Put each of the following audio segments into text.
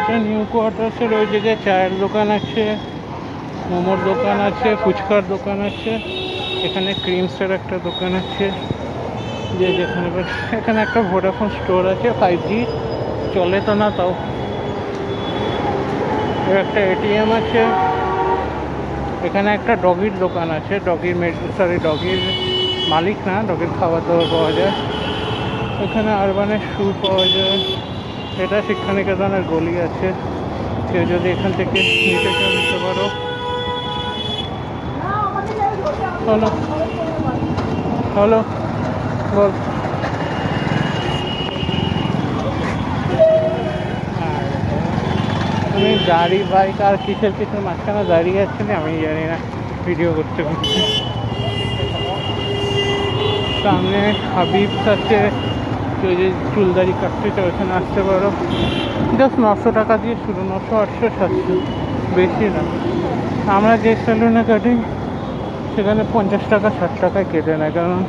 এটা নিউ কোয়ার্টার্সের ওই জায়গায় চায়ের দোকান আছে, মোমোর দোকান আছে, ফুচকার দোকান আছে, এখানে ক্রিমসের একটা দোকান আছে, যে যেখানে এখানে একটা ভোডাফোন স্টোর আছে, 5G চলে তো না তাও। একটা এটিএম আছে, এখানে একটা ডগির দোকান আছে, ডগির মালিক না, ডগির খাবার দাবার পাওয়া যায়। এখানে আরবানের শু পাওয়া যায়। এটা শিক্ষানিকেতনের গলি আছে, কেউ যদি এখান থেকে নিতে চাও নিতে পারো। হলো হলো বল। আমি গাড়ি বাইক আর কিসের মাঝখানে দাঁড়িয়ে আছি না আমি জানি না, ভিডিও করতে করতে। সামনে হাবিবস আছে, কেউ যদি চুলদারি কাটতে চাও ওখানে আসতে পারো। জাস্ট 900 টাকা দিয়ে শুরু, 900, 800, 700, বেশি না। আমরা যে সেলুনে কাটি সেখানে 50 টাকা 60 টাকায় কেটে নেয়, কারণ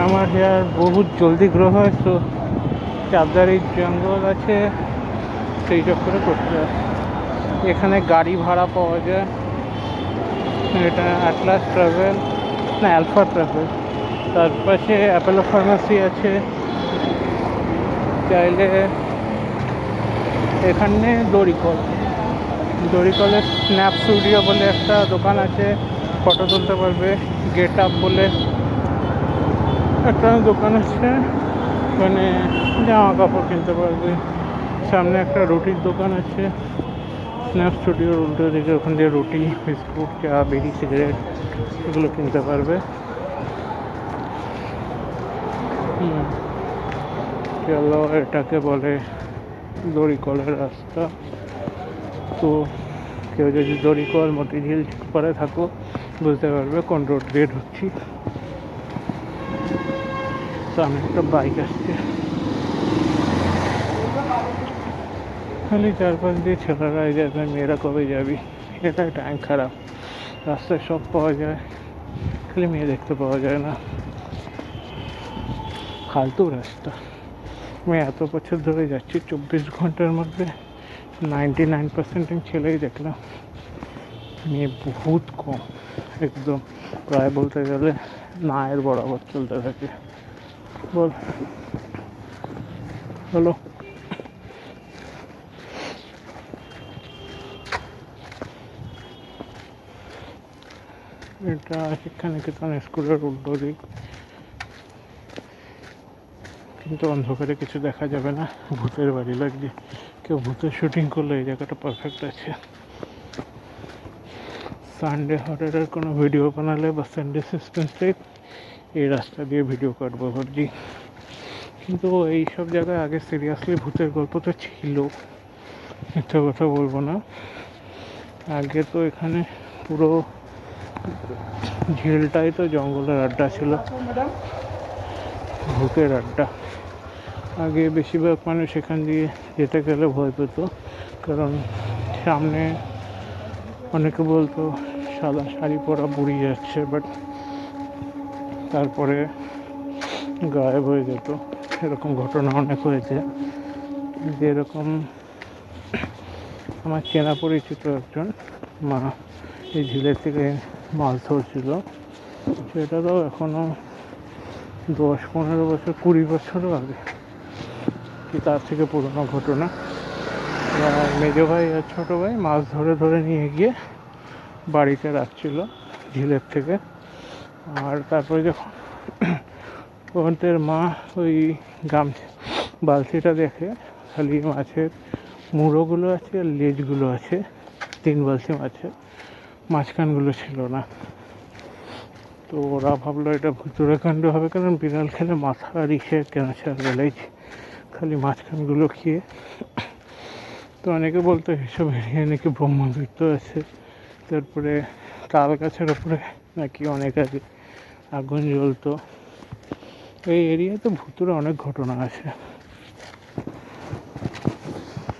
আমার হেয়ার বহুত জলদি গ্রো হয়, তো চাপদারি জঙ্গল আছে সেই চক্করে করতে হয়। এখানে গাড়ি ভাড়া পাওয়া যায়, এটা অ্যাটলাস ট্রাভেল না অ্যালফা ট্রাভেল। তার পাশে অ্যাপোলো ফার্মাসি আছে। চাইলে এখানে দড়িকলের স্ন্যাপ স্টুডিও বলে একটা দোকান আছে, ফটো তুলতে পারবে। গেট আপ বলে একটা দোকান আছে, ওখানে জামা কাপড় কিনতে পারবে। সামনে একটা রুটির দোকান আছে, স্ন্যাপ স্টুডিওর উল্টো দিকে, ওখান দিয়ে রুটি, বিস্কুট, চা, বিড়ি, সিগারেট এগুলো কিনতে পারবে। চলো, এটাকে বলে দড়িকলের রাস্তা। তো কেউ যদি দড়িকল মতিঝিল পরে থাকো বুঝতে পারবে কোন রোড দিয়ে ঢুকছি। সামনে একটা বাইক আসছে, খালি চারপাশ দিয়ে ছেলেরা যাবে, মেয়েরা কবে যাবি, এটা টাইম খারাপ। রাস্তায় সব পাওয়া যায়, খালি মেয়ে দেখতে পাওয়া যায় না, ফালতু রাস্তা। আমি এত বছর ধরে যাচ্ছি, 24 ঘন্টার মধ্যে 99% ছেলেই দেখলাম, মেয়ে বহুত কম, একদম প্রায় বলতে গেলে না এর বরাবর চলতে থাকে। বল হলো। এটা শিক্ষানিকেতন স্কুলের উল্টো দিক, কিন্তু অন্ধকারে কিছু দেখা যাবে না, ভূতের বাড়ি লাগবে। কেউ ভূতের শুটিং করলে এই জায়গাটা পারফেক্ট আছে। সানডে হররের কোনো ভিডিও বানালে বা সানডে সাসপেন্স টাইপ, এই রাস্তা দিয়ে ভিডিও কাটবো ভাবছি। কিন্তু এইসব জায়গায় আগে সিরিয়াসলি ভূতের গল্প তো ছিল, মিথ্যা কথা বলবো না। আগে তো এখানে পুরো ঝিলটাই তো জঙ্গলের আড্ডা ছিল, ভূতের আড্ডা। আগে বেশিরভাগ মানুষ এখান দিয়ে যেতে গেলে ভয় পেত, কারণ সামনে অনেকে বলতো সাদা শাড়ি পরা বুড়ি যাচ্ছে, বাট তারপরে গায়েব হয়ে যেত। এরকম ঘটনা অনেক হয়েছে। যেরকম আমার চেনা পরিচিত একজন মা এই ঝিলের থেকে মাছ ধরছিল, সেটা তো এখনও 10-15 বছর, 20 বছরও আগে, কি তার থেকে পুরোনো ঘটনা। মেজো ভাই আর ছোটো ভাই মাছ ধরে ধরে নিয়ে গিয়ে বাড়িতে রাখছিল ঝিলের থেকে। আর তারপরে যখন ওদের মা ওই বালতিটা দেখে খালি মাছের মুড়োগুলো আছে আর লেজগুলো আছে, 3 বালতি মাছের, মাঝখানগুলো ছিল না। তো ওরা ভাবলো এটা ভুতুড়েকাণ্ড হবে, কারণ বিড়াল খেলে মাথা আর ইসে ক্যান্সার বেলাইছে, খালি মাঝখানগুলো খেয়ে। তো অনেকে বলতো এসব এরিয়া নাকি ব্রহ্মদৈত্য আছে। তারপরে তাল গাছের ওপরে নাকি অনেক আগে আগুন জ্বলতো। এই এরিয়াতে ভুতুড়ে অনেক ঘটনা আছে।